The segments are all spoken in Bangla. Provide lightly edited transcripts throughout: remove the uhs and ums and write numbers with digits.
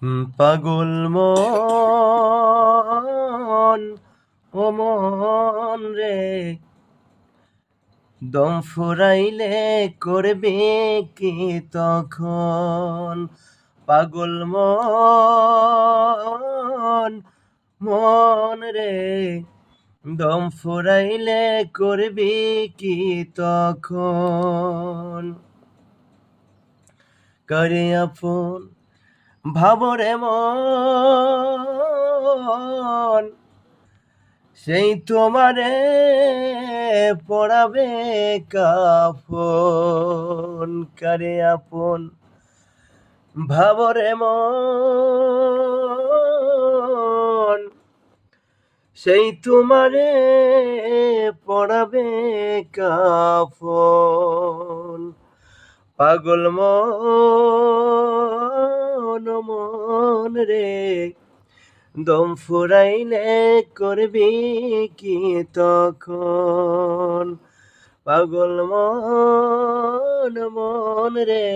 পাগল মন ও মন রে, দম ফুরাইলে করবে কি তখন? পাগল মন রে, দম ফুরাইলে করবি কি তখন? করে আপন ভাবরে মন, সেই তোমারে পড়াবে কাফন। করে আপন ভাবরে মন, সেই তোমারে পড়াবে কাফন। পাগল মন রে, দম ফুরাইলে করবি কি তখন? পাগল মন রে,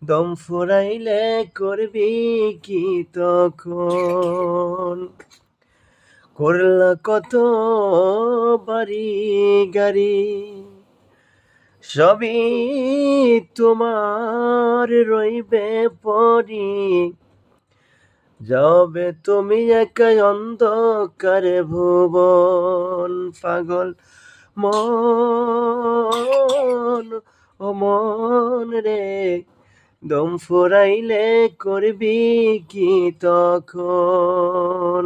দম ফুরাইলে করবি কি তখন? করলা কত বাড়ি গাড়ি, সবই তোমার রইবে পরি। যাবে তুমি একাই অন্ধকারে ভুবন। পাগল মন ও মন রে, দম ফুরাইলে করবি কি তখন?